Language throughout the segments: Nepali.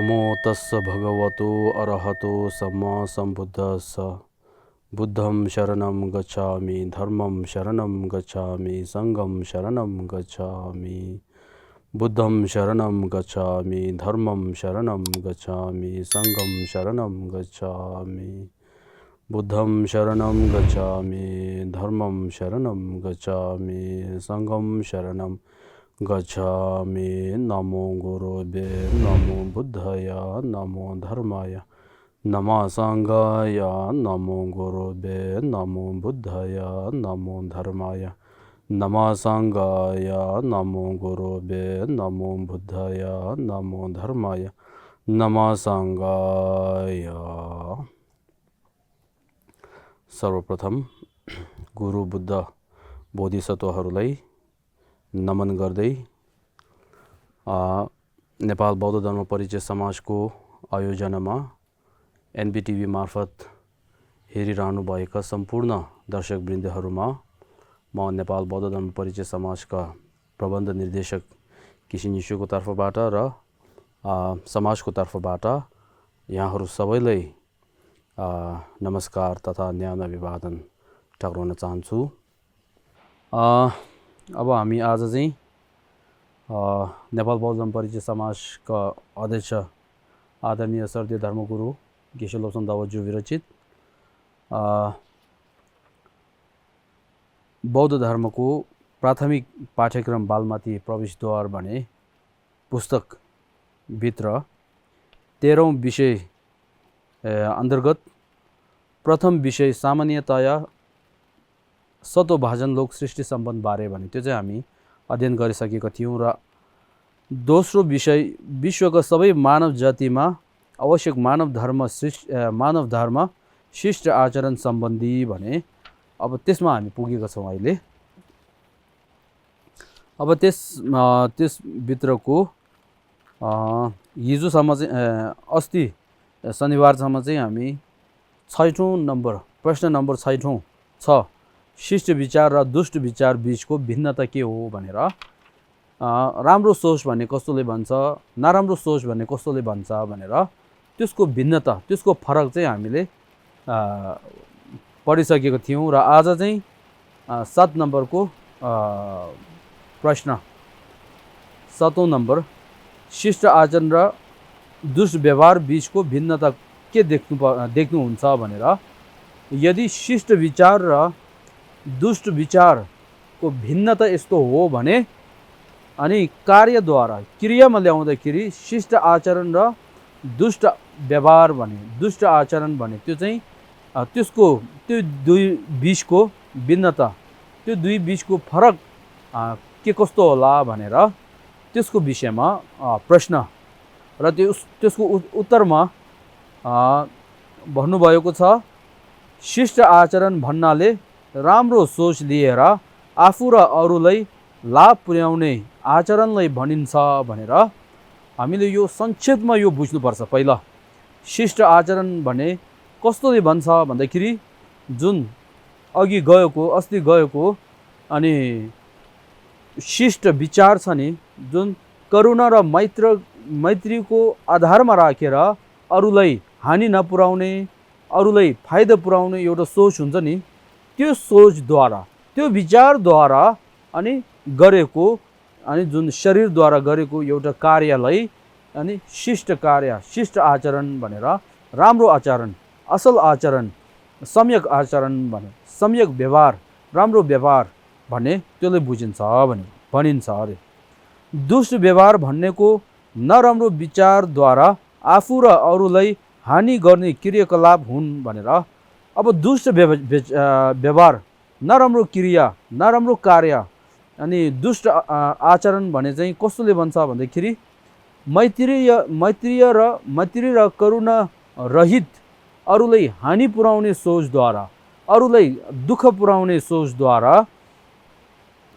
नमो तस्स भगवतो अरहतो सम्मा सम्बुद्धस्स बुद्धं शरणं गच्छामि धर्मं शरणं गच्छामि संघं शरणं गच्छामि बुद्धं शरणं गच्छामि धर्मं शरणं गच्छामि संघं शरणं गच्छामि बुद्धं शरणं गच्छामि धर्मं शरणं गच्छामि संघं शरणं गच्छामि। नमो गुरुवे नमो बुद्धाय नमो धर्माय नमः संघाय नमो गुरुवे नमो बुद्धाय नमो धर्माय नमः संघाय नमो गुरुवे नमो बुद्धाय नमो धर्माय नमः संघाय। सर्वप्रथम गुरु बुद्ध बोधिसत्वहरूलाई नमन गर्दै नेपाल बौद्ध धर्म परिचय समाजको आयोजनामा एनबीटीभी मार्फत हेरिरहनुभएका सम्पूर्ण दर्शकवृन्दहरूमा म नेपाल बौद्ध धर्म परिचय समाजका प्रबन्ध निर्देशक किसिन यिशुको तर्फबाट र समाजको तर्फबाट यहाँहरू सबैलाई नमस्कार तथा न्याय अभिवादन टक्राउन चाहन्छु। अब हामी आज चाहिँ नेपाल बौद्ध धर्म परिचय समाजका अध्यक्ष आदरणीय सर्दीय धर्मगुरु केशवलोचन दावाज्यू विरचित बौद्ध धर्मको प्राथमिक पाठ्यक्रम बालमाथि प्रवेशद्वार भन्ने पुस्तकभित्र 13औं विषय अन्तर्गत प्रथम विषय सामान्यतया सतोभाजन लोक सृष्टि सम्बन्ध बारे भने त्यो चाहिँ हामी अध्ययन गरिसकेका थियौँ र दोस्रो विषय विश्वका सबै मानव जातिमा आवश्यक मानव धर्म शिष्ट आचरण सम्बन्धी भने अब त्यसमा हामी पुगेका छौँ अहिले। अब त्यसभित्रको हिजोसम्म चाहिँ अस्ति शनिबारसम्म चाहिँ हामी 6औं नम्बर प्रश्न नम्बर 6 छ शिष्ट विचार र दुष्ट विचार बीचको भिन्नता के हो भनेर राम्रो सोच भन्ने कस्तोले भन्छ नराम्रो सोच भन्ने कस्तोले भन्छ भनेर त्यसको भिन्नता त्यसको फरक चाहिँ हामीले पढिसकेको थियौँ र आज चाहिँ 7 नम्बरको प्रश्न 7औं नम्बर शिष्ट आचरण र दुष्ट व्यवहार बीचको भिन्नता के देख्नुहुन्छ भनेर यदि शिष्ट विचार र दुष्ट विचारको भिन्नता यस्तो हो भने अनि कार्यद्वारा क्रियामा ल्याउँदाखेरि शिष्ट आचरण र दुष्ट व्यवहार भने दुष्ट आचरण भने त्यो चाहिँ त्यो दुई बीचको भिन्नता त्यो दुई बीचको फरक के कस्तो होला भनेर त्यसको विषयमा प्रश्न र त्यसको उत्तरमा भन्नुभएको छ शिष्ट आचरण भन्नाले राम्रो सोच लिएर आफू र अरूलाई लाभ पुर्याउने आचरणलाई भनिन्छ भनेर हामीले यो संक्षेपमा यो बुझ्नुपर्छ। पहिला शिष्ट आचरण भने कस्तोले भन्छ भन्दाखेरि जुन अस्ति गएको अनि शिष्ट विचार छ नि जुन करुणा र मैत्रीको आधारमा राखेर अरूलाई हानि नपुर्याउने अरूलाई फाइदा पुर्याउने एउटा सोच हुन्छ नि त्यो सोचद्वारा त्यो विचारद्वारा अनि गरेको अनि जुन शरीरद्वारा गरेको एउटा कार्यलाई अनि शिष्ट आचरण भनेर राम्रो आचरण असल आचरण सम्यक आचरण भने सम्यक व्यवहार राम्रो व्यवहार भन्ने त्यसले भनिन्छ अरे। दुष्ट व्यवहार भन्नेको नराम्रो विचारद्वारा आफू र अरूलाई हानि गर्ने क्रियाकलाप हुन् भनेर अब दुष्ट व्यवहार नराम्रो क्रिया नराम्रो कार्य अनि दुष्ट आचरण भने चाहिँ कस्तोले भन्छ भन्दाखेरि मैत्री र करुणा रहित अरूलाई हानि पुर्याउने सोचद्वारा अरूलाई दुःख पुर्याउने सोचद्वारा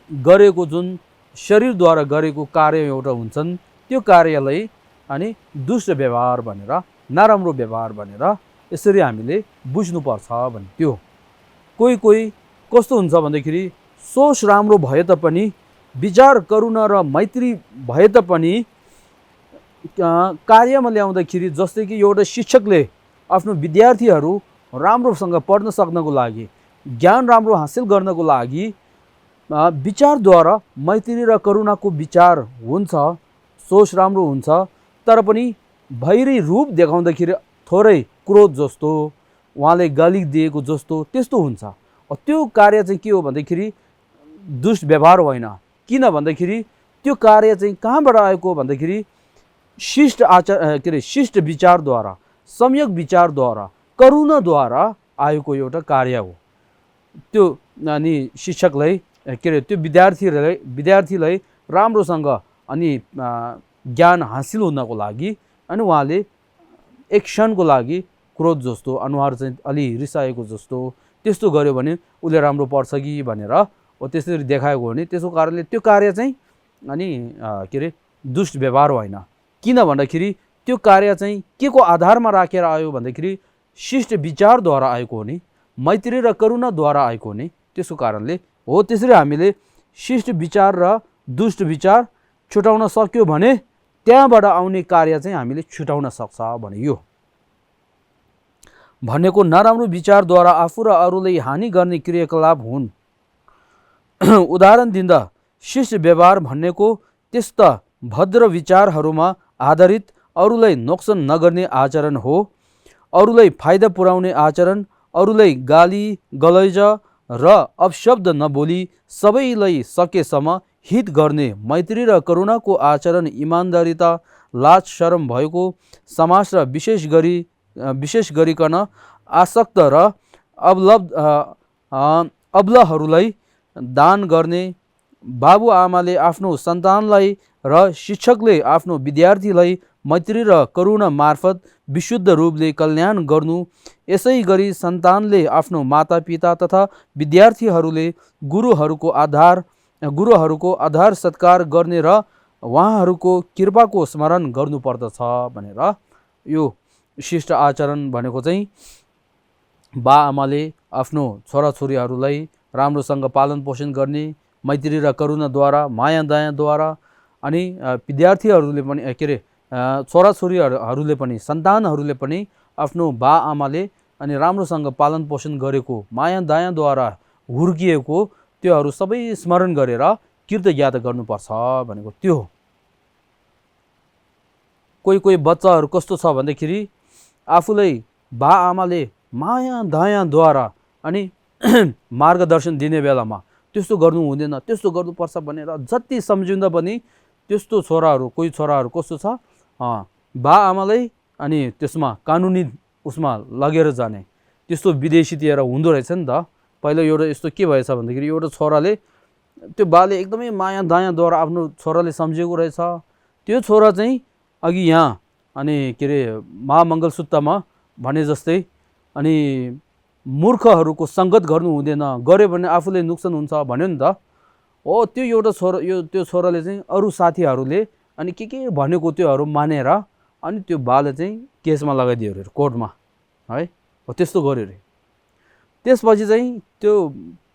गरेको जुन शरीरद्वारा गरेको कार्य एउटा हुन्छन् त्यो कार्यलाई अनि दुष्ट व्यवहार भनेर नराम्रो व्यवहार भनेर यसरी हामीले बुझ्नुपर्छ भने त्यो कोही कस्तो हुन्छ भन्दाखेरि सोच राम्रो भए तापनि विचार करुणा र मैत्री भए तापनि कार्यमा ल्याउँदाखेरि जस्तै कि एउटा शिक्षकले आफ्नो विद्यार्थीहरू राम्रोसँग पढ्न सक्नको लागि, ज्ञान राम्रो हासिल गर्नको लागि विचारद्वारा मैत्री र करुणाको विचार हुन्छ, सोच राम्रो हुन्छ, तर पनि भैरी रूप देखाउँदाखेरि थोरै क्रोध जस्तो, उहाँले गाली दिएको जस्तो त्यस्तो हुन्छ। त्यो कार्य चाहिँ के हो भन्दाखेरि दुष्ट व्यवहार होइन। किन भन्दाखेरि त्यो कार्य चाहिँ कहाँबाट आएको भन्दाखेरि शिष्ट आचार के अरे शिष्ट विचारद्वारा, सम्यक विचारद्वारा, करुणाद्वारा आएको एउटा कार्य हो। त्यो अनि शिक्षकलाई के अरे त्यो विद्यार्थीलाई राम्रोसँग अनि ज्ञान हासिल हुनको लागि अनि उहाँले एक क्षणको लागि क्रोध जस्तो, अनुहार चाहिँ अलि रिसाएको जस्तो त्यस्तो गर्यो भने उसले राम्रो पढ्छ कि भनेर त्यसरी देखाएको हो भने त्यसको कारणले त्यो कार्य चाहिँ अनि के अरे दुष्ट व्यवहार होइन। किन भन्दाखेरि त्यो कार्य चाहिँ के को आधारमा राखेर आयो भन्दाखेरि शिष्ट विचारद्वारा आएको हो नि, मैत्री र करुणाद्वारा आएको हो नि, त्यसको कारणले हो। त्यसरी हामीले शिष्ट विचार र दुष्ट विचार छुटाउन सक्यो भने त्यहाँबाट आउने कार्य चाहिँ हामीले छुटाउन सक्छ भने यो भनेको नराम्रो विचारद्वारा आफू र अरूलाई हानि गर्ने क्रियाकलाप हुन्। उदाहरण दिँदा शिष्ट व्यवहार भनेको त्यस्ता भद्र विचारहरूमा आधारित अरूलाई नोक्सान नगर्ने आचरण हो, अरूलाई फाइदा पुर्याउने आचरण, अरूलाई गाली गलौज र अपशब्द नबोली सबैलाई सकेसम्म हित गर्ने मैत्री र करुणाको आचरण, इमान्दारिता, लाज शरम भएको समाज र विशेष गरिकन आसक्त र अबलहरूलाई दान गर्ने, बाबुआमाले आफ्नो सन्तानलाई र शिक्षकले आफ्नो विद्यार्थीलाई मैत्री र करुणा मार्फत विशुद्ध रूपले कल्याण गर्नु, यसै गरी सन्तानले आफ्नो मातापिता तथा विद्यार्थीहरूले गुरुहरूको आधार सत्कार गर्ने र उहाँहरूको कृपाको स्मरण गर्नुपर्दछ भनेर यो शिष्ट आचरण भनेको चाहिँ बाआमाले आफ्नो छोराछोरीहरूलाई राम्रोसँग पालन पोषण गर्ने, मैत्री र करुणाद्वारा, माया दयाद्वारा, अनि विद्यार्थीहरूले पनि के अरे छोराछोरीहरूले पनि, सन्तानहरूले पनि आफ्नो बाआमाले अनि राम्रोसँग पालन पोषण गरेको माया दयाद्वारा हुर्किएको त्योहरू सबै स्मरण गरेर कृतज्ञता गर्नुपर्छ भनेको त्यो हो। कोही बच्चाहरू कस्तो छ भन्दाखेरि आफूलाई बाआमाले माया दयाद्वारा अनि मार्गदर्शन दिने बेलामा त्यस्तो गर्नु हुँदैन, त्यस्तो गर्नुपर्छ भनेर जति सम्झिँदा पनि त्यस्तो कोही छोराहरू कस्तो छ बाआमालाई अनि त्यसमा कानुनी उसमा लगेर जाने त्यस्तो विदेशीतिर हुँदो रहेछ नि त। पहिला एउटा यस्तो के भएछ भन्दाखेरि एउटा छोराले त्यो बाले एकदमै माया दयाद्वारा आफ्नो छोराले सम्झेको रहेछ। त्यो छोरा चाहिँ अघि यहाँ अनि के अरे महामङ्गलसूत्रमा भने जस्तै अनि मूर्खहरूको सङ्गत गर्नु हुँदैन, गऱ्यो भने आफूले नोक्सान हुन्छ भन्यो नि त। हो त्यो एउटा त्यो छोराले चाहिँ अरू साथीहरूले अनि के भनेको त्योहरू मानेर अनि त्यो बाले चाहिँ केसमा लगाइदियो अरे कोर्टमा है। हो त्यस्तो गर्यो अरे। त्यसपछि चाहिँ त्यो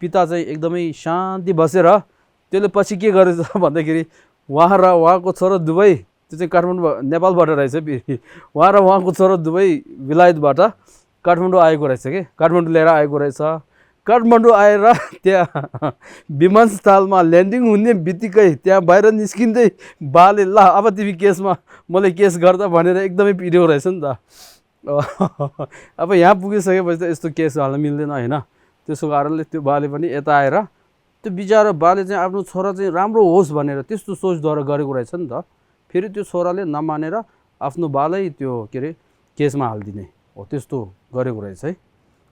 पिता चाहिँ एकदमै शान्ति बसेर त्यसले पछि के गरेछ भन्दाखेरि उहाँ र उहाँको छोरा दुवै, त्यो चाहिँ काठमाडौँ नेपालबाट रहेछ, उहाँ र उहाँको छोरा दुवै बेलायतबाट काठमाडौँ आएको रहेछ कि, काठमाडौँ लिएर आएको रहेछ। काठमाडौँ आएर त्यहाँ विमानस्थलमा ल्यान्डिङ हुने बित्तिकै त्यहाँ बाहिर निस्किँदै बाले ल अब तिमी केसमा मलाई केस गर्दा भनेर एकदमै पिटेको रहेछ नि त। अब यहाँ पुगिसकेपछि त यस्तो केस हाल्न मिल्दैन होइन। त्यसको कारणले त्यो बाले पनि यता आएर त्यो बिचरा बाले चाहिँ आफ्नो छोरा चाहिँ राम्रो होस् भनेर त्यस्तो सोचद्वारा गरेको रहेछ नि त। फेरि त्यो छोराले नमानेर आफ्नो बालै त्यो के अरे केसमा हालिदिने हो, त्यस्तो गरेको रहेछ है।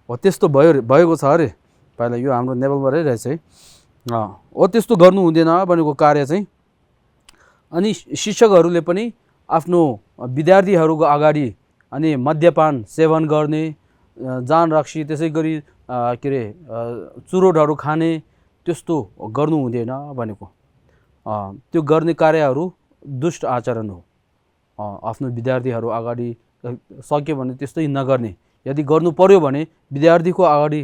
हो त्यस्तो भएको छ अरे पहिला, यो हाम्रो नेपालबाटै रहेछ है। हो त्यस्तो गर्नु हुँदैन भनेको कार्य चाहिँ। अनि शिक्षकहरूले पनि आफ्नो विद्यार्थीहरूको अगाडि अनि मद्यपान सेवन गर्ने, जान रक्सी त्यसै गरी के अरे चुरोटहरू खाने त्यस्तो गर्नु हुँदैन भनेको। त्यो गर्ने कार्यहरू दुष्ट आचरण हो। आफ्नो विद्यार्थीहरू अगाडि सक्यो भने त्यस्तै नगर्ने, यदि गर्नु पर्यो भने विद्यार्थीको अगाडि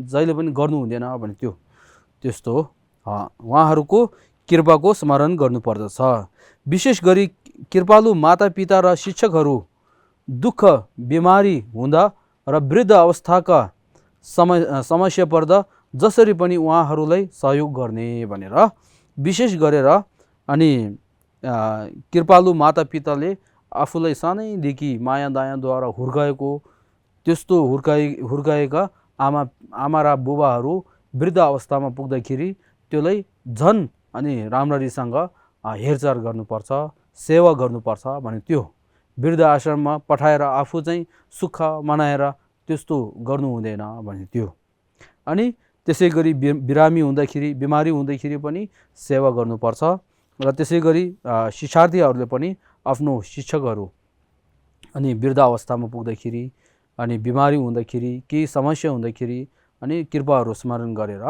जहिले पनि गर्नु हुँदैन भने त्यस्तो हो। उहाँहरूको कृपाको स्मरण गर्नुपर्दछ। विशेष गरी कृपालु मातापिता र शिक्षकहरू दुःख बिमारी हुँदा र वृद्ध अवस्थाका समस्या पर्दा जसरी पनि उहाँहरूलाई सहयोग गर्ने भनेर विशेष गरेर अनि कृपालु मातापिताले आफूलाई सानैदेखि माया दयाद्वारा हुर्काएको त्यस्तो हुर्काएका आमा र बुबाहरू वृद्ध अवस्थामा पुग्दाखेरि त्यसलाई झन् अनि राम्ररीसँग हेरचाह गर्नुपर्छ, सेवा गर्नुपर्छ भने त्यो वृद्ध आश्रममा पठाएर आफू चाहिँ सुख मनाएर त्यस्तो गर्नु हुँदैन भने त्यो। अनि त्यसै गरी बिरामी हुँदाखेरि बिमारी हुँदाखेरि पनि सेवा गर्नुपर्छ र त्यसै गरी शिक्षार्थीहरूले पनि आफ्नो शिक्षकहरू अनि वृद्ध अवस्थामा पुग्दाखेरि अनि बिमारी हुँदाखेरि केही समस्या हुँदाखेरि अनि कृपाहरू स्मरण गरेर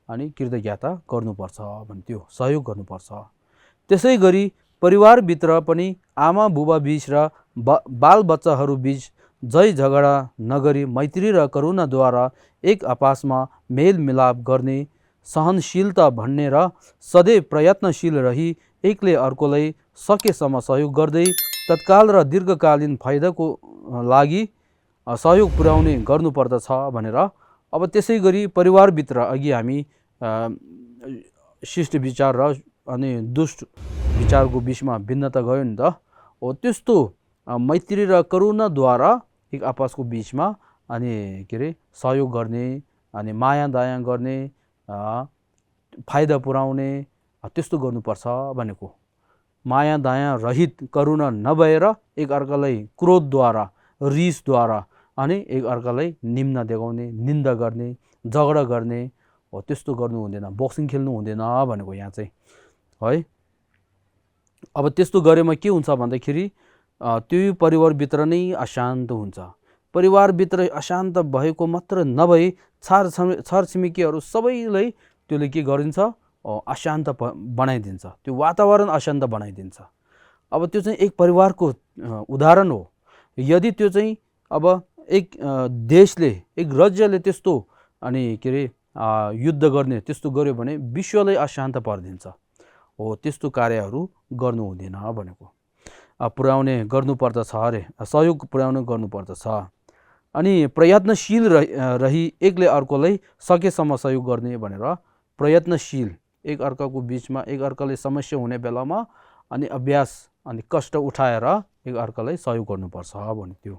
अनि कृतज्ञता गर्नुपर्छ भने त्यो सहयोग गर्नुपर्छ। त्यसै गरी परिवारभित्र पनि आमा बुबा बीच र बालबच्चाहरू बीच झै झगडा नगरी मैत्री र करुणाद्वारा एक आपसमा मेलमिलाप गर्ने, सहनशीलता भन्ने र सधैँ प्रयत्नशील रही एकले अर्कोलाई सकेसम्म सहयोग गर्दै तत्काल र दीर्घकालीन फाइदाको लागि सहयोग पुर्याउने गर्नुपर्दछ भनेर। अब त्यसै गरी परिवारभित्र अघि हामी शिष्ट विचार र अनि दुष्ट विचारको बिचमा भिन्नता गयो नि त। हो त्यस्तो मैत्री र करुणाद्वारा एक आपसको बिचमा अनि के अरे सहयोग गर्ने अनि माया दया गर्ने फाइदा पुर्याउने त्यस्तो गर्नुपर्छ भनेको। माया दया रहित करुणा नभएर एक अर्कालाई क्रोधद्वारा रिसद्वारा अनि एक अर्कालाई निम्न देखाउने, निन्दा गर्ने, झगडा गर्ने हो त्यस्तो गर्नु हुँदैन, बक्सिङ खेल्नु हुँदैन भनेको यहाँ चाहिँ है। अब त्यस्तो गरेमा के हुन्छ भन्दाखेरि त्यो परिवारभित्र नै अशान्त हुन्छ। परिवारभित्र अशान्त भएको मात्र नभई छरछिमेकीहरू सबैलाई त्यसले के गरिदिन्छ अशान्त बनाइदिन्छ, त्यो वातावरण अशान्त बनाइदिन्छ। अब त्यो चाहिँ एक परिवारको उदाहरण हो। यदि त्यो चाहिँ अब एक देशले एक राज्यले त्यस्तो अनि के अरे युद्ध गर्ने त्यस्तो गर्यो भने विश्वलाई अशान्त पारिदिन्छ। हो त्यस्तो कार्यहरू गर्नु हुँदैन भनेको। पुर्याउने गर्नुपर्दछ अरे, सहयोग पुर्याउने गर्नुपर्दछ। अनि प्रयत्नशील रही एकले अर्कोलाई सकेसम्म सहयोग गर्ने भनेर प्रयत्नशील एक अर्काको बिचमा एक अर्काले समस्या हुने बेलामा अनि अभ्यास अनि कष्ट उठाएर एक अर्कालाई सहयोग गर्नुपर्छ भने त्यो।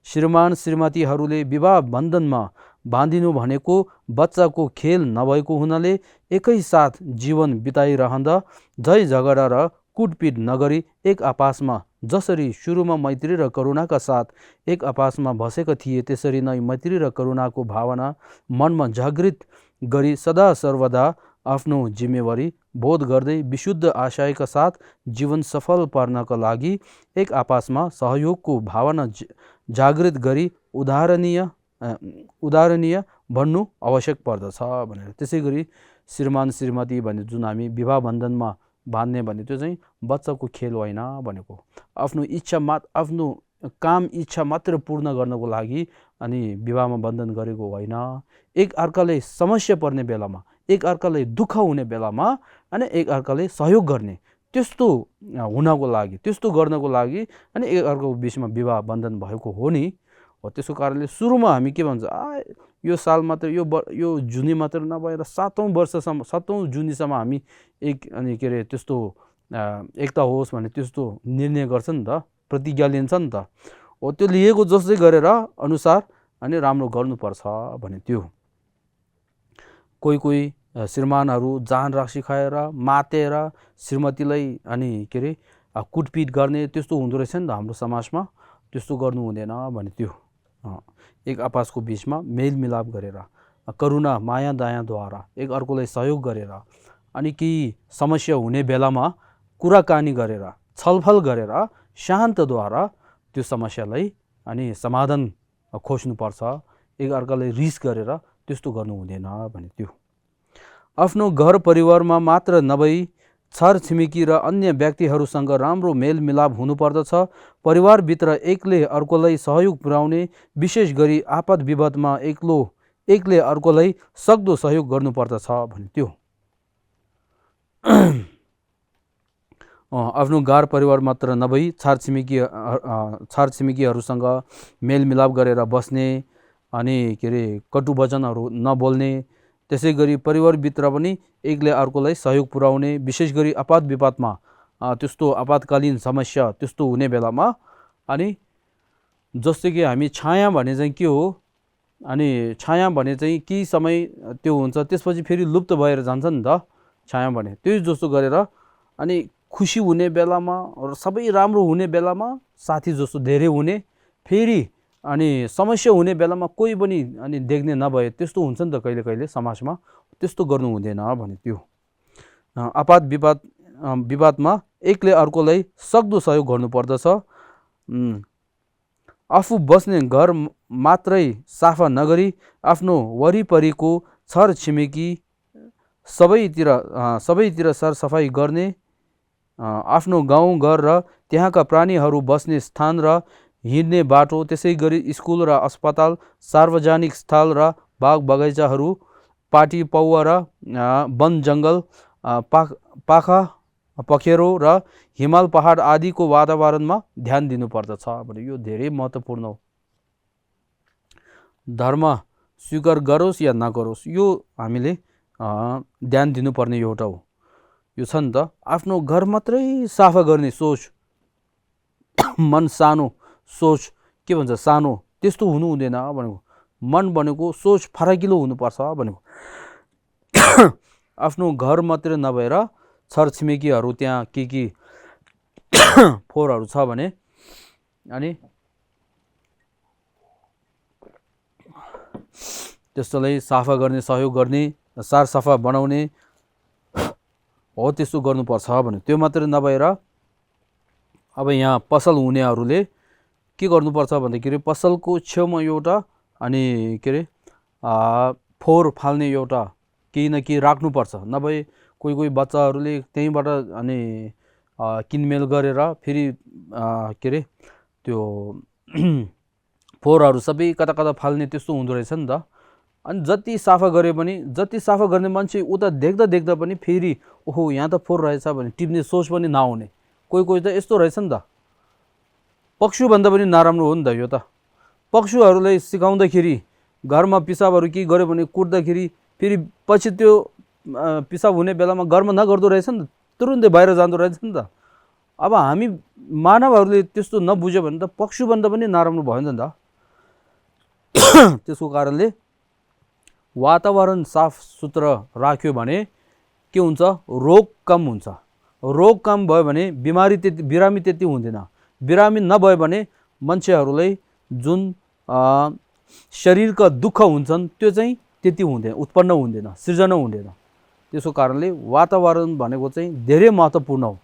श्रीमान श्रीमतीहरूले विवाह बन्धनमा बाँधिनु भनेको बच्चाको खेल नभएको हुनाले एकैसाथ जीवन बिताइरहँदा झै झगडा र कुटपिट नगरी एक आपसमा जसरी सुरुमा मैत्री र करुणाका साथ एक आपसमा बसेका थिए त्यसरी नै मैत्री र करुणाको भावना मनमा जागृत गरी सदा सर्वदा आफ्नो जिम्मेवारी बोध गर्दै विशुद्ध आशयका साथ जीवन सफल पार्नका लागि एक आपसमा सहयोगको भावना जागृत गरी उदाहरणीय भन्नु आवश्यक पर्दछ भनेर। त्यसै गरी श्रीमान श्रीमती भन्ने जुन हामी विवाह बन्धनमा बाँध्ने भने त्यो चाहिँ बच्चाको खेल होइन भनेको। आफ्नो इच्छा आफ्नो काम इच्छा मात्र पूर्ण गर्नको लागि अनि विवाहमा बन्धन गरेको होइन। एक अर्काले समस्या पर्ने बेलामा एक अर्कालाई दुःख हुने बेलामा अनि एक अर्काले सहयोग गर्ने त्यस्तो हुनको लागि त्यस्तो गर्नको लागि अनि एक अर्काको बिचमा विवाह बन्धन भएको हो नि। हो त्यसको कारणले सुरुमा हामी के भन्छ यो साल मात्र यो जुनी मात्र नभएर 7औं वर्षसम्म 7औं जुनीसम्म हामी एक अनि के अरे त्यस्तो एकता होस् भने त्यस्तो निर्णय गर्छ नि त, प्रतिज्ञा लिन्छ नि त। हो त्यो लिएको जस्तै गरेर अनुसार अनि राम्रो गर्नुपर्छ भने त्यो। कोही श्रीमानहरू जान राशि खाएर मातेर श्रीमतीलाई अनि के अरे कुटपिट गर्ने त्यस्तो हुँदो रहेछ नि त हाम्रो समाजमा। त्यस्तो गर्नु हुँदैन भने त्यो। एक आपसको बिचमा मेलमिलाप गरेर करुणा माया दयाद्वारा एक अर्कोलाई सहयोग गरेर अनि केही समस्या हुने बेलामा कुराकानी गरेर छलफल गरेर शान्तद्वारा त्यो समस्यालाई अनि समाधान खोज्नुपर्छ। एक अर्कालाई रिस गरेर त्यस्तो गर्नु हुँदैन भने त्यो। आफ्नो घर परिवारमा मात्र नभई छरछिमेकी र अन्य व्यक्तिहरूसँग राम्रो मेलमिलाप हुनुपर्दछ। परिवारभित्र एकले अर्कोलाई सहयोग पुर्याउने विशेष गरी आपद विपदमा एकले अर्कोलाई सक्दो सहयोग गर्नुपर्दछ भने त्यो। आफ्नो गार परिवार मात्र नभई छरछिमेकीहरूसँग मेलमिलाप गरेर बस्ने अनि के अरे कटु वचनहरू नबोल्ने, त्यसै गरी परिवारभित्र पनि एकले अर्कोलाई सहयोग पुर्याउने, विशेष गरी आपद विपदमा त्यस्तो आपतकालीन समस्या त्यस्तो हुने बेलामा। अनि जस्तो कि हामी छाया भने चाहिँ के हो, अनि छाया भने चाहिँ केही समय त्यो हुन्छ, त्यसपछि फेरि लुप्त भएर जान्छ नि त छाया भने। त्यही जस्तो गरेर अनि खुसी हुने बेलामा र सबै राम्रो हुने बेलामा साथी जस्तो धेरै हुने, फेरि अनि समस्या हुने बेलामा कोही पनि अनि देख्ने नभए त्यस्तो हुन्छ नि त कहिले कहिले समाजमा, त्यस्तो गर्नु हुँदैन भने त्यो। आपद विवादमा एकले अर्कोलाई सक्दो सहयोग गर्नुपर्दछ। आफू बस्ने घर मात्रै सफा नगरी आफ्नो वरिपरिको छरछिमेकी सबैतिर सरसफाइ गर्ने, आफ्नो गाउँघर र त्यहाँका प्राणीहरू बस्ने स्थान र हिँड्ने बाटो, त्यसै गरी स्कुल र अस्पताल, सार्वजनिक स्थल र बाग बगैँचाहरू, पाटी पौवा र वन जङ्गल, पाखा पखेरो र हिमाल पहाड आदिको वातावरणमा ध्यान दिनुपर्दछ भने यो धेरै महत्त्वपूर्ण हो। धर्म स्वीकार गरोस् या नगरोस्, यो हामीले ध्यान दिनुपर्ने एउटा हो। यो छ नि त आफ्नो घर मात्रै सफा गर्ने सोच, मन सानो सोच, के भन्छ सानो, त्यस्तो हुनु हुँदैन भनेको। मन भनेको सोच फराकिलो हुनुपर्छ भनेको। आफ्नो घर मात्रै नभएर छरछिमेकीहरू त्यहाँ के फोहोरहरू छ भने अनि त्यस्तोलाई सफा गर्ने, सहयोग गर्ने, सरसफा बनाउने हो, त्यस्तो गर्नुपर्छ भने। त्यो मात्रै नभएर अब यहाँ पसल हुनेहरूले के गर्नुपर्छ भन्दाखेरि पसलको छेउमा एउटा अनि के अरे फोहोर फाल्ने एउटा केही न केही राख्नुपर्छ। नभए कोही बच्चाहरूले त्यहीँबाट अनि किनमेल गरेर फेरि के अरे त्यो फोहोरहरू सबै कता कता फाल्ने त्यस्तो हुँदो रहेछ नि त। अनि जति सफा गरे पनि, जति सफा गर्ने मान्छे उता देख्दा पनि फेरि ओहो यहाँ त फोहोर रहेछ भने टिप्ने सोच पनि नआउने, कोही त यस्तो रहेछ नि त। पशुभन्दा पनि नराम्रो हो नि त यो त। पशुहरूलाई सिकाउँदाखेरि घरमा पिसाबहरू के गर्यो भने कुट्दाखेरि फेरि पछि त्यो पिसाब हुने बेलामा घरमा नगर्दो रहेछ नि त, तुरुन्तै बाहिर जाँदो रहेछ नि त। अब हामी मानवहरूले त्यस्तो नबुझ्यो भने त पशुभन्दा पनि नराम्रो भयो नि त। त्यसको कारणले वातावरण साफ सुथरा राख्यो भने के हुन्छ, रोग कम हुन्छ। रोग कम भयो भने बिरामी त्यति हुँदैन। बिरामी नभयो भने मान्छेहरूलाई जुन शरीरका दुःख हुन्छन् त्यो चाहिँ त्यति हुँदैन, उत्पन्न हुँदैन, सृजना हुँदैन। त्यसको कारणले वातावरण भनेको चाहिँ धेरै महत्त्वपूर्ण हो।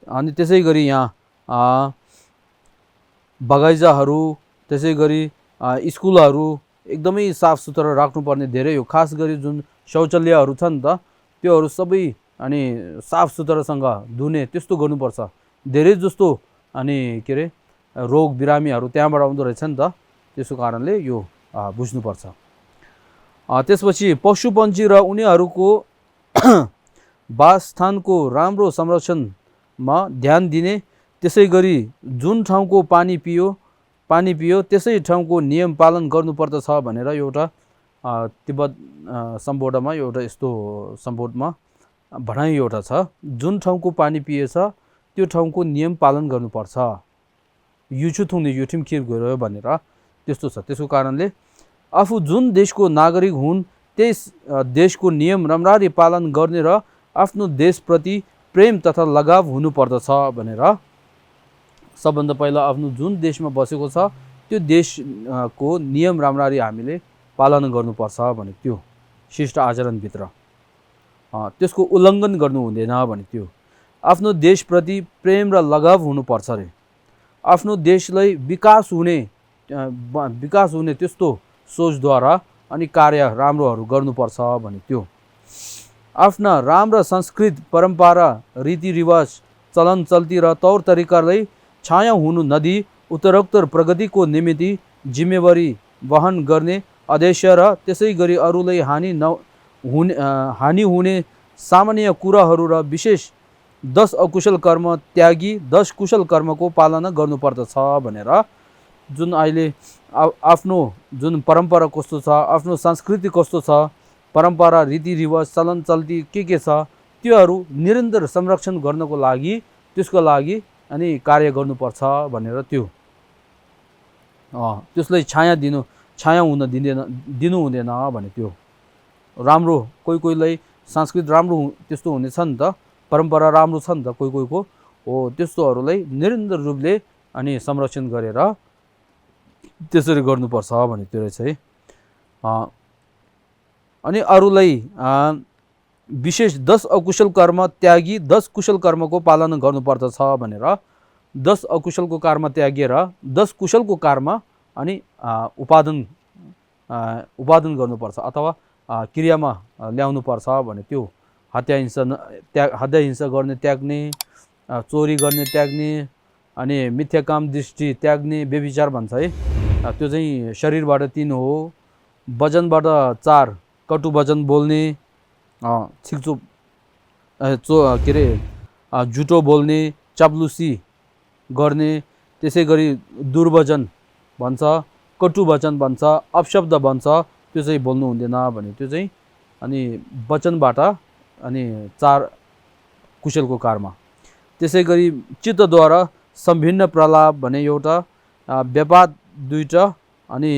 अनि त्यसै गरी यहाँ बगैँचाहरू, त्यसै गरी स्कुलहरू एकदमै साफ सुथरा राख्नुपर्ने धेरै हो। खास गरी जुन शौचालयहरू छ नि त त्योहरू सबै अनि साफ सुथरासँग धुने त्यस्तो गर्नुपर्छ। धेरै जस्तो अनि के अरे रोग बिरामीहरू त्यहाँबाट आउँदो रहेछ नि त। त्यसको कारणले यो बुझ्नुपर्छ। त्यसपछि पशुपन्छी र उनीहरूको वासस्थानको राम्रो संरक्षणमा ध्यान दिने, त्यसै गरी जुन ठाउँको पानी पियो त्यसै ठाउँको नियम पालन गर्नुपर्दछ भनेर एउटा तिब्बत सम्बोधनमा एउटा यस्तो सम्बोधमा भनाइ एउटा छ। जुन ठाउँको पानी पिएछ त्यो ठाउँको नियम पालन गर्नुपर्छ, युछुथुङ्ने युठिम खिर गयो भनेर त्यस्तो छ। त्यसको कारणले आफू जुन देशको नागरिक हुन् त्यस देशको नियम राम्ररी पालन गर्ने र आफ्नो देशप्रति प्रेम तथा लगाव हुनुपर्दछ भनेर सबभन्दा पहिला आफ्नो जुन देशमा बसेको छ त्यो देशको नियम राम्ररी हामीले पालन गर्नुपर्छ भने त्यो शिष्ट आचरणभित्र त्यसको उल्लङ्घन गर्नु हुँदैन भने त्यो आफ्नो देशप्रति प्रेम र लगाव हुनुपर्छ रे। आफ्नो देशलाई विकास हुने त्यस्तो सोचद्वारा अनि कार्य राम्रोहरू गर्नुपर्छ भने त्यो आफ्ना राम्रा संस्कृत परम्परा रीतिरिवाज चलन चल्ती र तौर तरिकालाई छाया हुनु नदिई उत्तरोत्तर प्रगतिको निमित्त जिम्मेवारी वहन गर्ने उद्देश्य र त्यसै गरी अरूलाई हानि हुने सामान्य कुराहरू र विशेष 10 अकुशल कर्म त्यागी 10 कुशल कर्मको पालना गर्नुपर्दछ भनेर जुन अहिले आफ्नो जुन परम्परा कस्तो छ, आफ्नो संस्कृति कस्तो छ, परम्परा रीतिरिवाज चलन चल्ती के छ त्योहरू निरन्तर संरक्षण गर्नको लागि त्यसको लागि अनि कार्य गर्नुपर्छ भनेर त्यसलाई छाया हुन दिनु हुँदैन भने त्यो राम्रो कोहीलाई संस्कृति राम्रो त्यस्तो हुनेछ नि त, परम्परा राम्रो छ नि त कोहीको हो, त्यस्तोहरूलाई निरन्तर रूपले अनि संरक्षण गरेर त्यसरी गर्नुपर्छ भने त्यो रहेछ है। अनि अरूलाई विशेष 10 अकुशल कर्म त्यागी 10 कुशल कर्मको पालना गर्नुपर्दछ भनेर 10 अकुशलको कर्म त्यागेर 10 कुशलको कर्म अनि उपादन गर्नुपर्छ अथवा क्रियामा ल्याउनुपर्छ भने त्यो हत्या हिंसा गर्ने त्याग्ने, चोरी गर्ने त्याग्ने, अनि मिथ्या काम दृष्टि त्याग्ने, व्यभिचार भन्छ है त्यो चाहिँ शरीरबाट 3 हो। वचनबाट 4 कटु वचन बोल्ने, छिकचोप के अरे झुटो बोल्ने, चाप्लुसी गर्ने, त्यसै गरी दुर्वचन भन्छ, कटु वचन भन्छ, अपशब्द भन्छ, त्यो चाहिँ बोल्नु हुँदैन भने त्यो चाहिँ अनि वचनबाट अनि 4 कुशलको कर्म। त्यसै गरी चित्तद्वारा सम्भिन्न प्रलाप भने एउटा, व्यापाद 2टा अनि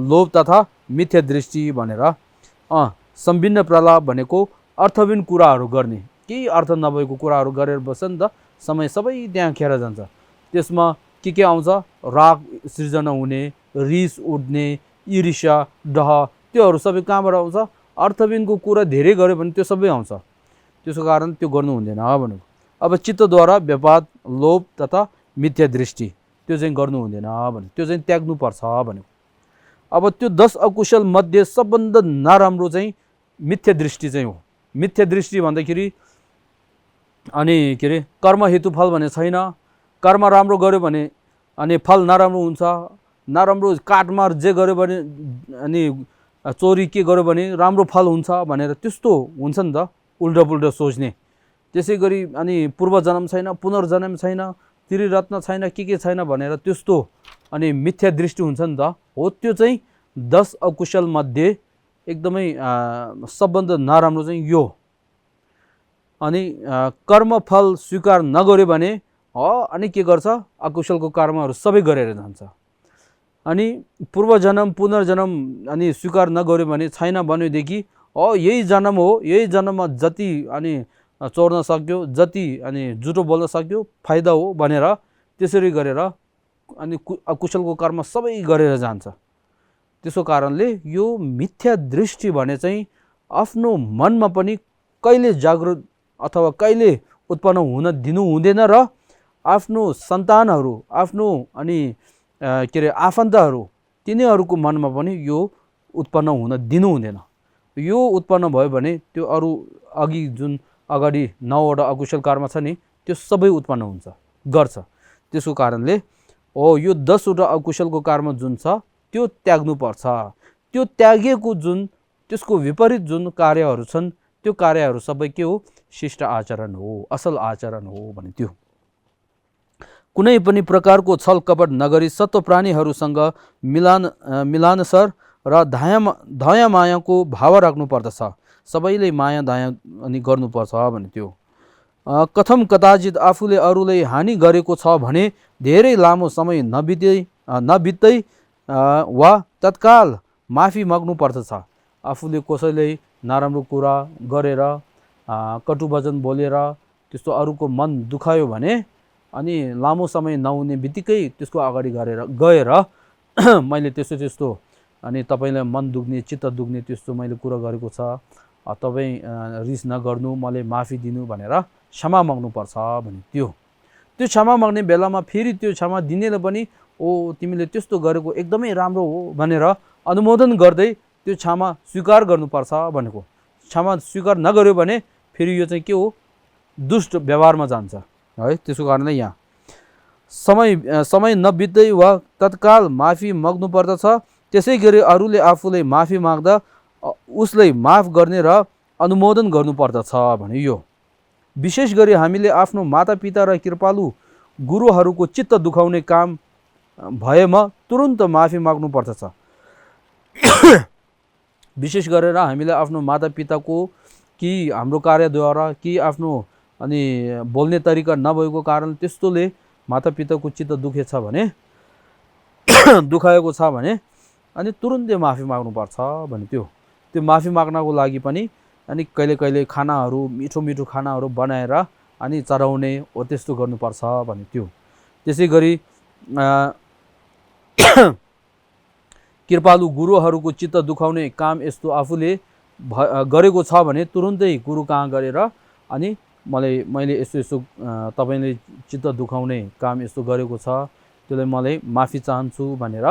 लोभ तथा मिथ्या दृष्टि भनेर सम्भिन्न प्रलाप भनेको अर्थविन कुराहरू गर्ने, केही अर्थ नभएको कुराहरू गरेर बस्छ नि त, समय सबै त्यहाँ खेर जान्छ। त्यसमा के आउँछ, राग सृजना हुने, रिस उठ्ने, ईर्ष्या डह त्योहरू सबै कहाँबाट आउँछ, अर्थविनको कुरा धेरै गर्यो भने त्यो सबै आउँछ, त्यसको कारण त्यो गर्नु हुँदैन भनेको। अब चित्तद्वारा व्यापाद लोभ तथा मिथ्या दृष्टि त्यो चाहिँ गर्नु हुँदैन भने त्यो चाहिँ त्याग्नुपर्छ भनेको। अब त्यो 10 अकुशल मध्ये सबभन्दा नराम्रो चाहिँ मिथ्या दृष्टि चाहिँ हो। मिथ्या दृष्टि भन्दाखेरि अनि के अरे कर्म हेतु फल भने छैन, कर्म राम्रो गर्यो भने अनि फल नराम्रो हुन्छ, नराम्रो काटमार जे गर्यो भने अनि चोरी के गर्यो भने राम्रो फल हुन्छ भनेर त्यस्तो हुन्छ नि त, उल्टा पुल्टा सोच्ने। त्यसै गरी अनि पूर्व जन्म छैन, पुनर्जन्म छैन, त्रिरत्न छैन, के छैन भनेर त्यस्तो अनि मिथ्या दृष्टि हुन्छ नि त, हो त्यो चाहिँ 10 अकुशल मध्ये एकदमै सबभन्दा नराम्रो चाहिँ यो। अनि कर्मफल स्वीकार नगर्यो भने अनि के गर्छ, अकुशलको कर्महरू सबै गरेर जान्छ। अनि पूर्व जन्म पुनर्जन्म अनि स्वीकार नगर्यो भने छैन भनेदेखि यही जन्म हो, यही जन्ममा जति अनि चोर्न सक्यो, जति अनि झुटो बोल्न सक्यो फाइदा हो भनेर त्यसरी गरेर अनि अकुशलको कर्म सबै गरेर जान्छ। त्यसको कारणले यो मिथ्या दृष्टि भने चाहिँ आफ्नो मनमा पनि कहिले जागृत अथवा कहिले उत्पन्न हुन दिनु हुँदैन र आफ्नो सन्तानहरू, आफ्नो अनि के अरे आफन्तहरू तिनीहरूको मनमा पनि यो उत्पन्न हुन दिनु हुँदैन। यो उत्पन्न भयो भने त्यो अरू अघि जुन अगाडि 9वटा अकुशल कर्म छ नि त्यो सबै उत्पन्न हुन्छ गर्छ। त्यसको कारणले यो 10वटा अकुशलको कर्म जुन छ त्यो त्याग्नुपर्छ। त्यो त्यागेको जुन त्यसको विपरीत जुन कार्यहरू छन् त्यो कार्यहरू सबै के हो, शिष्ट आचरण हो, असल आचरण हो भने त्यो। कुनै पनि प्रकारको छल कपट नगरी सत्व प्राणीहरूसँग मिलानसर र दया मायाको भाव राख्नु पर्दछ। सबैले माया दया अनि गर्नुपर्छ भने त्यो। कथम कदाचित आफूले अरूलाई हानि गरेको छ भने धेरै लामो समय नबित्दै वा तत्काल माफी माग्नु पर्दछ। आफूले कसैले नराम्रो कुरा गरेर कटु वचन बोलेर त्यस्तो अरूको मन दुखायो भने अनि लामो समय नहुने बित्तिकै त्यसको अगाडि गएर मैले त्यस्तो अनि तपाईँलाई मन दुख्ने चित्त दुख्ने त्यस्तो मैले कुरा गरेको छ, तपाईँ रिस नगर्नु, मलाई माफी दिनु भनेर क्षमा माग्नुपर्छ भने त्यो क्षमा माग्ने बेलामा फेरि त्यो क्षमा दिनेले पनि तिमीले त्यस्तो गरेको एकदमै राम्रो हो भनेर अनुमोदन गर्दै त्यो क्षमा स्वीकार गर्नुपर्छ भनेको। क्षमा स्वीकार नगर्यो भने फेरि यो चाहिँ के हो, दुष्ट व्यवहारमा जान्छ है। त्यसको कारणले यहाँ समय नबित्दै वा तत्काल माफी माग्नु पर्दछ। त्यसै गरी अरूले आफूलाई माफी माग्दा उसलाई माफ गर्ने र अनुमोदन गर्नुपर्दछ भने यो। विशेष गरी हामीले आफ्नो मातापिता र कृपालु गुरुहरूको चित्त दुखाउने काम भएमा तुरुन्त माफी माग्नु पर्दछ। विशेष गरेर हामीले आफ्नो मातापिताको कि हाम्रो कार्यद्वारा कि आफ्नो अनि बोल्ने तरिका नभएको कारण त्यस्तोले मातापिताको चित्त दुखेछ भने दुखाएको छ भने अनि तुरुन्तै माफी माग्नुपर्छ भने त्यो माफी माग्नको लागि पनि अनि कहिले कहिले खानाहरू मिठो मिठो खानाहरू बनाएर अनि चढाउने हो त्यस्तो गर्नुपर्छ भने त्यसै गरी कृपालु गुरुहरूको चित्त दुखाउने काम यस्तो आफूले गरेको छ भने तुरुन्तै गुरु कहाँ गरेर अनि मैले यस्तो तपाईले चित्त दुखाउने काम यस्तो गरेको छ त्यसलाई मलाई माफी चाहन्छु भनेर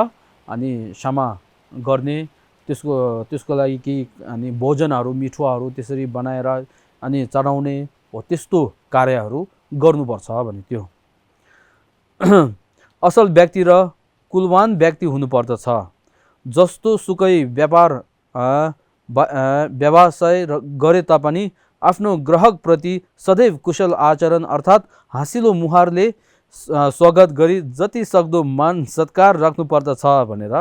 अनि क्षमा गर्ने त्यसको लागि कि अनि भोजनहरू मिठोहरू त्यसरी बनाएर अनि चढाउने हो त्यस्तो कार्यहरू गर्नुपर्छ भने असल व्यक्ति र कुलवान व्यक्ति हुनुपर्दछ। जस्तो सुकै व्यवसाय गरे तापनि आफ्नो ग्राहकप्रति सदैव कुशल आचरण अर्थात् हाँसिलो मुहारले स्वागत गरी जति सक्दो मान सत्कार राख्नुपर्दछ भनेर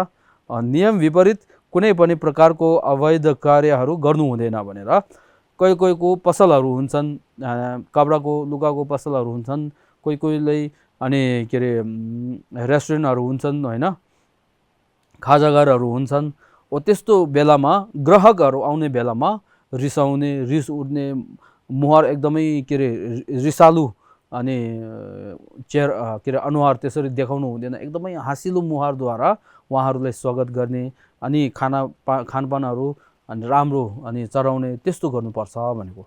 नियम विपरीत कुनै पनि प्रकारको अवैध कार्यहरू गर्नु हुँदैन भनेर कोहीको पसलहरू हुन्छन्, कपडाको लुगाको पसलहरू हुन्छन्, कोहीले अनि के अरे रेस्टुरेन्टहरू हुन्छन् होइन, खाजाघरहरू हुन्छन्। ओ त्यस्तो बेलामा ग्राहकहरू आउने बेलामा रिसाउने, रिस उठ्ने, मुहार एकदमै के अरे रिसालु अनि के अरे अनुहार त्यसरी देखाउनु हुँदैन। एकदमै हाँसिलो मुहारद्वारा उहाँहरूलाई स्वागत गर्ने अनि खानपानहरू अनि राम्रो अनि चढाउने त्यस्तो गर्नुपर्छ भनेको।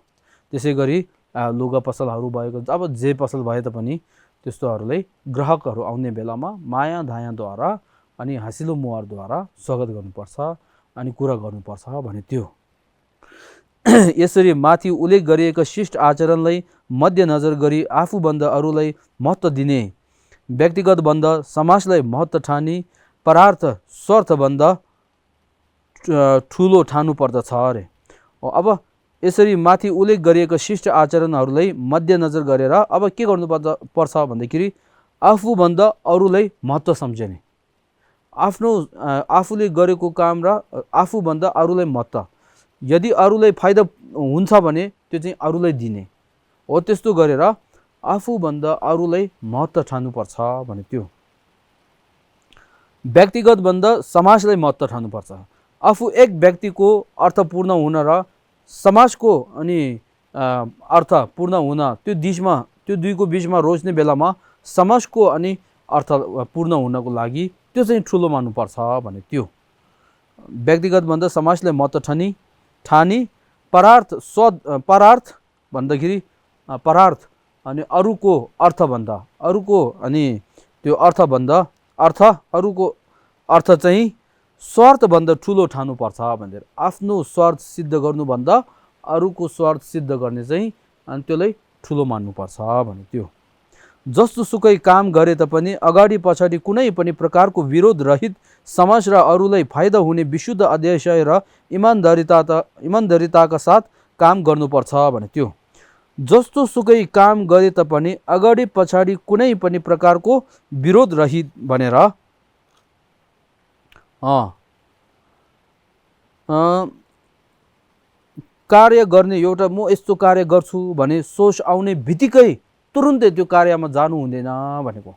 त्यसै गरी लुगा पसलहरू भएको अब जे पसल भए तापनि त्यस्तोहरूलाई ग्राहकहरू आउने बेलामा माया दयाद्वारा अनि हाँसिलो मुहारद्वारा स्वागत गर्नुपर्छ अनि कुरा गर्नुपर्छ भने यसरी माथि उल्लेख गरिएका शिष्ट आचरणलाई मध्यनजर गरी आफूभन्दा अरूलाई महत्त्व दिने, व्यक्तिगत भन्दा समाजलाई महत्त्व ठानी परार्थ स्वार्थभन्दा ठुलो ठानु पर्दछ अरे। अब यसरी माथि उल्लेख गरिएका शिष्ट आचरणहरूलाई मध्यनजर गरेर अब के गर्नुपर्छ भन्दाखेरि आफूभन्दा अरूलाई महत्त्व सम्झने, आफूले गरेको काम र आफूभन्दा अरूलाई महत्त्व, यदि अरूलाई फाइदा हुन्छ भने त्यो चाहिँ अरूलाई दिने हो। त्यस्तो गरेर आफूभन्दा अरूलाई महत्त्व ठान्नुपर्छ भने व्यक्तिगत भन्दा समाजलाई महत्त्व ठान्नुपर्छ। आफू एक व्यक्तिको अर्थपूर्ण हुन र समाजको अनि अर्थपूर्ण हुन त्यो दुईको बिचमा रोज्ने बेलामा समाजको अनि अर्थपूर्ण हुनको लागि त्यो चाहिँ ठुलो मान्नुपर्छ भने व्यक्तिगत भन्दा समाजलाई महत्त्व ठानी परार्थ भन्दाखेरि परार्थ अनि अरूको अर्थभन्दा अरूको अनि त्यो अरूको अर्थ चाहिँ स्वार्थभन्दा ठुलो ठान्नुपर्छ भनेर आफ्नो स्वार्थ सिद्ध गर्नुभन्दा अरूको स्वार्थ सिद्ध गर्ने चाहिँ अनि त्यसलाई ठुलो मान्नुपर्छ भने जस्तो सुकै काम गरे तापनि अगाडि पछाडि कुनै पनि प्रकारको विरोध रहित समाज र अरूलाई फाइदा हुने विशुद्ध आदर्शय र इमानदारीताका साथ काम गर्नुपर्छ भने जस्तो सुकै काम गरे तापनि अगाडि पछाडि कुनै पनि प्रकारको विरोध रहित भनेर कार्य गर्ने एउटा म यस्तो कार्य गर्छु भने सोच आउने बित्तिकै तुरुन्तै त्यो कार्यमा जानु हुँदैन भनेको।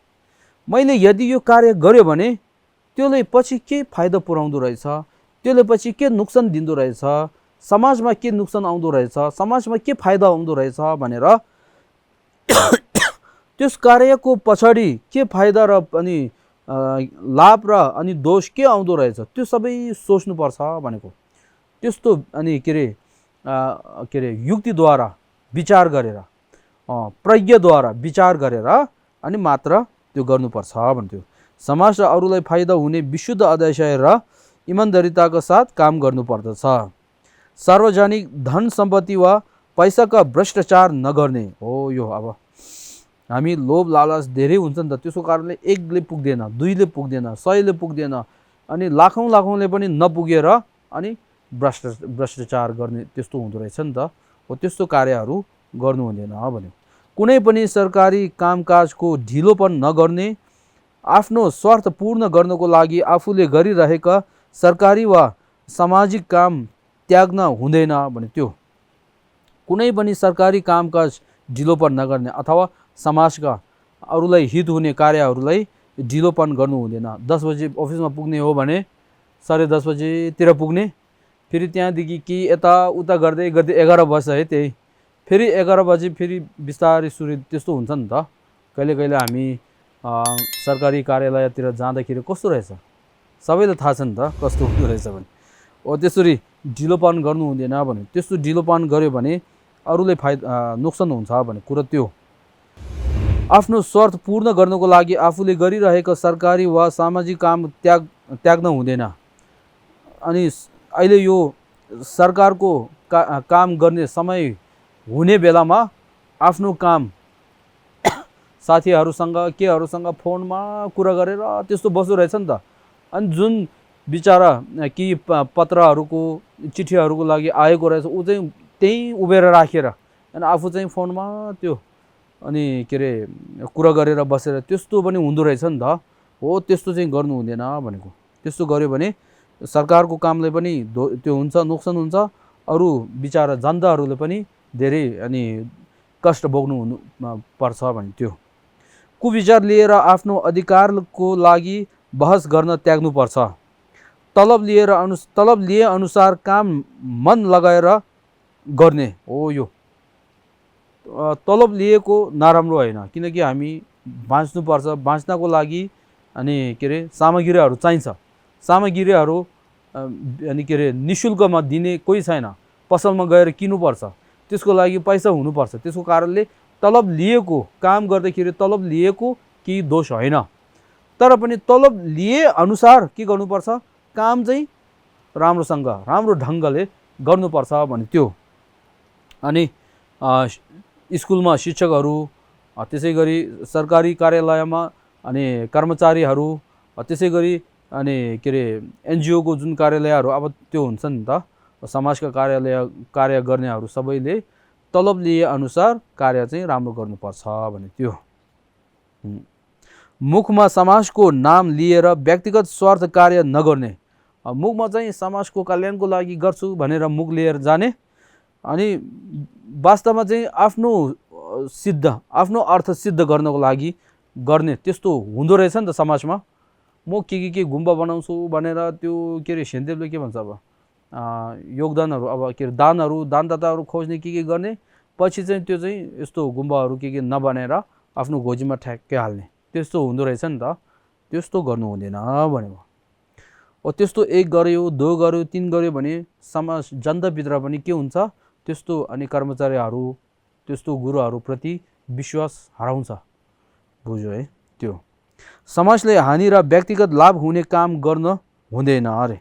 मैले यदि यो कार्य गर्यो भने त्यसले पछि के फाइदा पुर्याउँदो रहेछ, त्यसले पछि के नोक्सान दिँदो रहेछ, समाजमा के नोक्सान आउँदो रहेछ, समाजमा के फाइदा आउँदो रहेछ भनेर त्यस कार्यको पछाडि के फाइदा र अनि लाभ र अनि दोष के आउँदो रहेछ त्यो सबै सोच्नुपर्छ भनेको। त्यस्तो अनि के अरे युक्तिद्वारा विचार गरेर प्रज्ञाद्वारा विचार गरेर अनि मात्र त्यो गर्नुपर्छ भन्थ्यो। समाज र अरूलाई फाइदा हुने विशुद्ध आदर्शय र इमानदारीताका साथ काम गर्नुपर्दछ। सार्वजनिक धन सम्पत्ति वा पैसाका भ्रष्टाचार नगर्ने हो। यो अब हामी लोभ लालच धेरै हुन्छ नि त, त्यसको कारणले एकले पुग्दैन, दुईले पुग्दैन, 100ले पुग्दैन अनि लाखौँले पनि नपुगेर अनि भ्रष्टाचार गर्ने त्यस्तो हुँदो रहेछ नि त। हो त्यस्तो कार्यहरू गर्नु हुँदैन भन्यो। कुनै पनि सरकारी कामकाजको ढिलोपन नगर्ने, आफ्नो स्वार्थ पूर्ण गर्नको लागि आफूले गरिरहेका सरकारी वा सामाजिक काम त्याग्न हुँदैन भन्यो। त्यो कुनै पनि सरकारी कामकाज ढिलोपन नगर्ने अथवा समाजका अरूलाई हित हुने कार्यहरूलाई ढिलोपन गर्नु हुँदैन। 10 बजे अफिसमा पुग्ने हो भने 10:30 बजेतिर पुग्ने, फेरि त्यहाँदेखि कि यताउता गर्दै गर्दै 11 बज्छ है, त्यही फेरि 11 बजे फेरि बिस्तारै सुरु त्यस्तो हुन्छ नि त। कहिले कहिले हामी सरकारी कार्यालयतिर जाँदाखेरि कस्तो रहेछ सबैलाई थाहा छ नि त कस्तो हुँदो रहेछ भने। त्यसरी ढिलोपन गर्नु हुँदैन भने। त्यस्तो ढिलोपन गर्यो भने अरूलाई नोक्सान हुन्छ भने कुरा त्यो। आफ्नो स्वार्थ पूर्ण गर्नको लागि आफूले गरिरहेको सरकारी वा सामाजिक काम त्याग्न हुँदैन। अनि अहिले यो सरकारको काम गर्ने समय हुने बेलामा आफ्नो काम साथीहरूसँग केहरूसँग फोनमा कुरा गरेर त्यस्तो बस्दो रहेछ नि त। अनि जुन बिचरा कि पत्रहरूको चिठीहरूको लागि आएको रहेछ ऊ चाहिँ त्यहीँ उभिएर राखेर अनि आफू चाहिँ फोनमा त्यो अनि के अरे कुरा गरेर बसेर त्यस्तो पनि हुँदो रहेछ नि त। हो त्यस्तो चाहिँ गर्नु हुँदैन भनेको। त्यस्तो गर्यो भने सरकारको कामले पनि त्यो हुन्छ, नोक्सान हुन्छ, अरू बिचरा जनताहरूले पनि धेरै अनि कष्ट भोग्नु पर्छ भने। त्यो कुविचार लिएर आफ्नो अधिकारको लागि बहस गर्न त्याग्नुपर्छ। तलब लिए अनुसार काम मन लगाएर गर्ने हो। यो तलब लिएको नराम्रो होइन, किनकि हामी बाँच्नुपर्छ। बाँच्नको लागि अनि के अरे सामग्रीहरू चाहिन्छ। सामग्रीहरू अनि के अरे निःशुल्कमा दिने कोही छैन, पसलमा गएर किन्नुपर्छ, त्यसको लागि पैसा हुनुपर्छ। त्यसको कारणले तलब लिएको काम गर्दाखेरि तलब लिएको केही दोष होइन, तर पनि तलब लिए अनुसार के गर्नुपर्छ, काम चाहिँ राम्रोसँग राम्रो ढङ्गले गर्नुपर्छ भने। त्यो अनि स्कुलमा शिक्षकहरू, त्यसै गरी सरकारी कार्यालयमा अनि कर्मचारीहरू, त्यसै गरी अनि के अरे एनजिओको जुन कार्यालयहरू अब त्यो हुन्छ नि त, समाजका कार्य गर्नेहरू सबैले तलब लिए अनुसार कार्य चाहिँ राम्रो गर्नुपर्छ भने। त्यो मुखमा समाजको नाम लिएर व्यक्तिगत स्वार्थ कार्य नगर्ने। मुखमा चाहिँ समाजको कल्याणको लागि गर्छु भनेर मुख लिएर जाने अनि वास्तवमा चाहिँ आफ्नो अर्थ सिद्ध गर्नको लागि गर्ने, त्यस्तो हुँदो रहेछ नि त समाजमा। म के गुम्बा बनाउँछु भनेर त्यो के अरे सेन्देवले के भन्छ अब योगदानहरू अब के अरे दानदाताहरू खोज्ने के गर्ने, पछि चाहिँ त्यो चाहिँ यस्तो गुम्बाहरू के नबनाएर आफ्नो घोजीमा ठ्याक्कै हाल्ने, त्यस्तो हुँदो रहेछ नि त। त्यस्तो गर्नु हुँदैन भनेको। त्यस्तो 1 गर्यो 2 गर्यो 3 गर्यो भने समाज जनताभित्र पनि के हुन्छ, त्यस्तो अनि कर्मचारीहरू त्यस्तो गुरुहरूप्रति विश्वास हराउँछ। बुझ्यो है। त्यो समाजले हानि र व्यक्तिगत लाभ हुने काम गर्न हुँदैन अरे।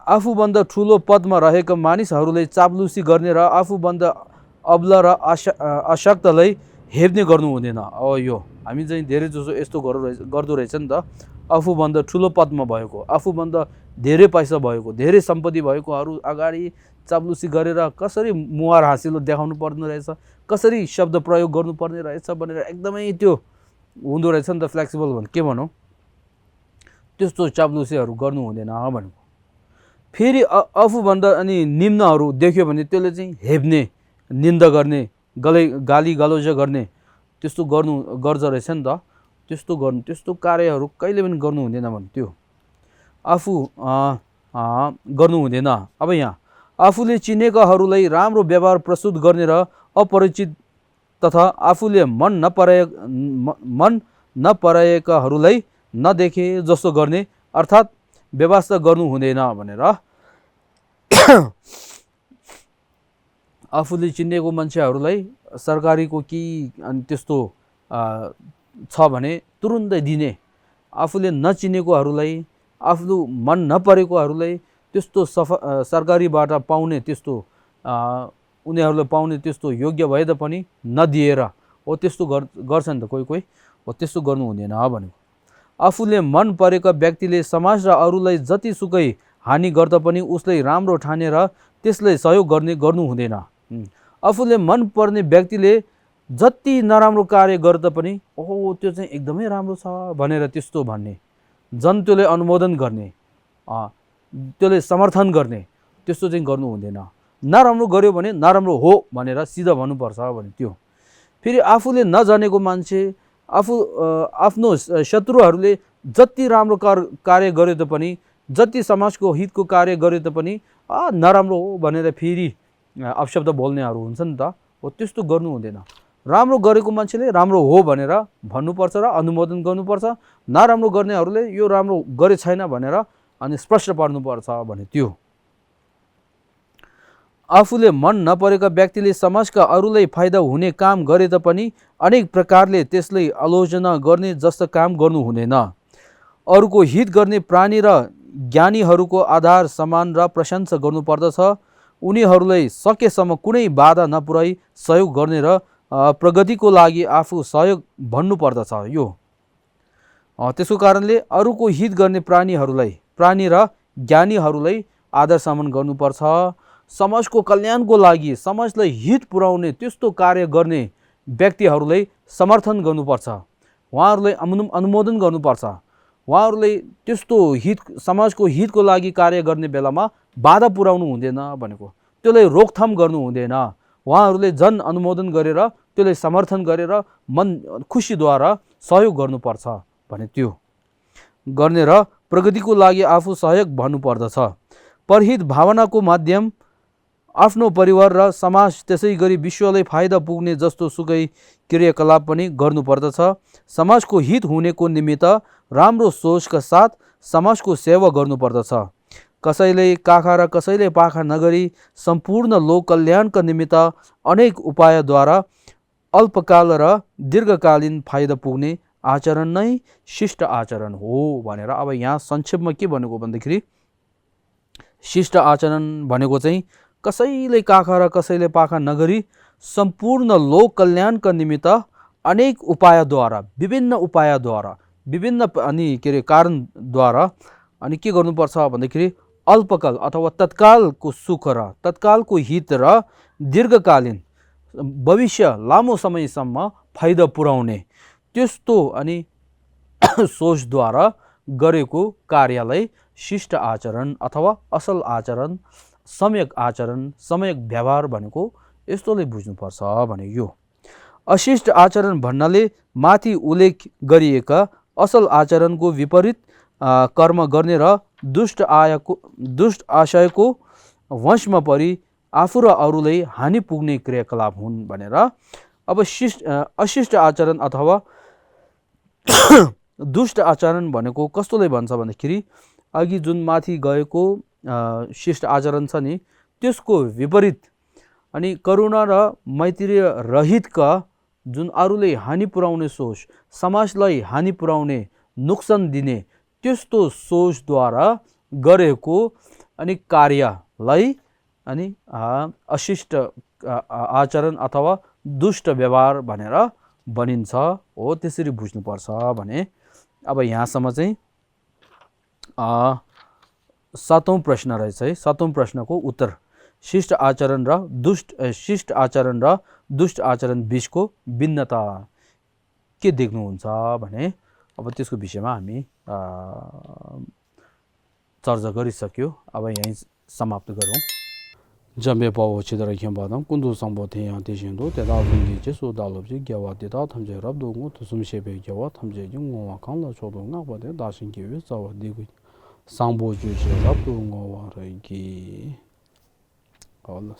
आफूभन्दा ठुलो पदमा रहेका मानिसहरूले चाप्लुसी गर्ने र आफूभन्दा अब्ला र अशक्तलाई हेप्ने गर्नु हुँदैन। यो हामी चाहिँ धेरै जसो यस्तो गर्दो रहेछ नि त। आफूभन्दा ठुलो पदमा भएको, आफूभन्दा धेरै पैसा भएको, धेरै सम्पत्ति भएकोहरू अगाडि चाप्लुसी गरेर कसरी मुहार हाँसिलो देखाउनु पर्ने रहेछ, कसरी शब्द प्रयोग गर्नुपर्ने रहेछ भनेर एकदमै त्यो हुँदो रहेछ नि त, फ्लेक्सिबल के भनौँ, त्यस्तो चाप्लुसीहरू गर्नु हुँदैन भनेको। फेरि आफूभन्दा अनि निम्नहरू देख्यो भने त्यसले चाहिँ हेप्ने, निन्दा गर्ने, गाली गलौज गर्ने, त्यस्तो गर्छ रहेछ नि त। त्यस्तो कार्यहरू कहिले पनि गर्नु हुँदैन भने। त्यो आफू गर्नु हुँदैन। अब यहाँ आफूले चिनेकाहरूलाई राम्रो व्यवहार प्रस्तुत गर्ने र अपरिचित तथा आफूले मन नपराएकाहरूलाई नदेखे जस्तो गर्ने, अर्थात् व्यवस्था गर्नु हुँदैन भनेर। आफूले चिनेको मान्छेहरूलाई सरकारीको कि अनि त्यस्तो छ भने तुरुन्तै दिने, आफूले नचिनेकोहरूलाई, आफू मन नपरेकोहरूलाई त्यस्तो सरकारीबाट पाउने, त्यस्तो उनीहरूले पाउने त्यस्तो योग्य भए तापनि नदिएर त्यस्तो गर्छ नि त कोही। त्यस्तो गर्नु हुँदैन भनेको। आफूले मन परेका व्यक्तिले समाज र अरूलाई जतिसुकै हानि गर्दा पनि उसलाई राम्रो ठानेर त्यसलाई सहयोग गर्नु हुँदैन। आफूले मन पर्ने व्यक्तिले जति नराम्रो कार्य गर्दा पनि ओहो त्यो चाहिँ एकदमै राम्रो छ भनेर त्यस्तो भन्ने, जन त्यसले अनुमोदन गर्ने, त्यसले समर्थन गर्ने, त्यस्तो चाहिँ गर्नु हुँदैन। नराम्रो गर्यो भने नराम्रो हो भनेर सिधा भन्नुपर्छ भने त्यो। फेरि आफूले नजानेको मान्छे, आफ्नो शत्रुहरूले जति राम्रो कार्य गर्यो तापनि, जति समाजको हितको कार्य गर्यो तापनि नराम्रो हो भनेर फेरि अपशब्द बोल्नेहरू हुन्छ नि त, हो त्यस्तो गर्नु हुँदैन। राम्रो गरेको मान्छेले राम्रो हो भनेर भन्नुपर्छ र अनुमोदन गर्नुपर्छ, नराम्रो गर्नेहरूले यो राम्रो गरे छैन भनेर अनि स्पष्ट पार्नुपर्छ भने त्यो। आफूले मन नपरेका व्यक्तिले समाजका अरूलाई फाइदा हुने काम गरे तापनि अनेक प्रकारले त्यसलाई आलोचना गर्ने जस्तो काम गर्नु हुँदैन। अरूको हित गर्ने प्राणी र ज्ञानीहरूको आधार सम्मान र प्रशंसा गर्नुपर्दछ। उनीहरूलाई सकेसम्म कुनै बाधा नपुर्याई सहयोग गर्ने र प्रगतिको लागि आफू सहयोग भन्नुपर्दछ। यो त्यसको कारणले अरूको हित गर्ने प्राणी र ज्ञानीहरूलाई आदर सम्मान गर्नुपर्छ। समाजको कल्याणको लागि, समाजलाई हित पुर्याउने त्यस्तो कार्य गर्ने व्यक्तिहरूलाई समर्थन गर्नुपर्छ, उहाँहरूलाई अनुमोदन गर्नुपर्छ। उहाँहरूले त्यस्तो हित, समाजको हितको लागि कार्य गर्ने बेलामा बाधा पुर्याउनु हुँदैन भनेको, त्यसलाई रोकथाम गर्नु हुँदैन। उहाँहरूले जन अनुमोदन गरेर त्यसलाई समर्थन गरेर मन खुसीद्वारा सहयोग गर्नुपर्छ भने त्यो गर्ने र प्रगतिको लागि आफू सहयोग भन्नुपर्दछ। परहित भावनाको माध्यम आफ्नो परिवार र समाज, त्यसै गरी विश्वलाई फाइदा पुग्ने जस्तो सुकै क्रियाकलाप पनि गर्नुपर्दछ। समाजको हित हुनेको निमित्त राम्रो सोचका साथ समाजको सेवा गर्नुपर्दछ। कसैले काखा र कसैले पाखा नगरी सम्पूर्ण लोक कल्याणका निमित्त अनेक उपायद्वारा अल्पकाल र दीर्घकालीन फाइदा पुग्ने आचरण नै शिष्ट आचरण हो भनेर। अब यहाँ संक्षेपमा के भनेको भन्दाखेरि, शिष्ट आचरण भनेको चाहिँ कसैले काखा र कसैले पाखा नगरी सम्पूर्ण लोक कल्याणका निमित्त अनेक उपायद्वारा, विभिन्न अनि के अरे कारणद्वारा अनि के गर्नुपर्छ भन्दाखेरि अल्पकाल अथवा तत्कालको सुख र तत्कालको हित र दीर्घकालीन भविष्य लामो समयसम्म फाइदा पुर्याउने त्यस्तो अनि सोचद्वारा गरेको कार्यलाई शिष्ट आचरण अथवा असल आचरण, सम्यक आचरण, सम्यक व्यवहार भनेको यस्तोले बुझ्नुपर्छ भने। यो अशिष्ट आचरण भन्नाले माथि उल्लेख गरिएका असल आचरणको विपरीत कर्म गर्ने र दुष्ट आशयको वशमा परि आफू र अरूलाई हानि पुग्ने क्रियाकलाप हुन् भनेर। अब अशिष्ट आचरण अथवा दुष्ट आचरण भनेको कस्तोले भन्छ भन्दाखेरि, अघि जुन माथि गएको शिष्ट आचरण छ नि, त्यसको विपरीत अनि करुणा र मैत्रीय रहितका जुन अरूलाई हानि पुर्याउने सोच, समाजलाई हानि पुर्याउने, नोक्सान दिने त्यस्तो सोचद्वारा गरेको अनि कार्यलाई अनि अशिष्ट आचरण अथवा दुष्ट व्यवहार भनेर भनिन्छ। हो त्यसरी बुझ्नुपर्छ भने। अब यहाँसम्म चाहिँ 7औं प्रश्न रहेछ है। 7औं प्रश्नको उत्तर शिष्ट आचरण र दुष्ट आचरण बीचको भिन्नता के देख्नुहुन्छ भने अब त्यसको विषयमा हामी चर्चा गरिसक्यो। अब यहीँ समाप्त गरौँ। जम्बे पाओ छिदर बादम कुन्दु सम्बोधे यहाँ देशिन्दो तेदा विंगे सो दालोब्जे ग्यावा तेदा थम्जे रब दोंगो तुसुम शेबे ग्यावा थम्जे जुंगो वाकां ला छोदो ना बदे दाशिन के वे जावा दिगु सांबो जुजे रब दोंगो वारगी अल्लाह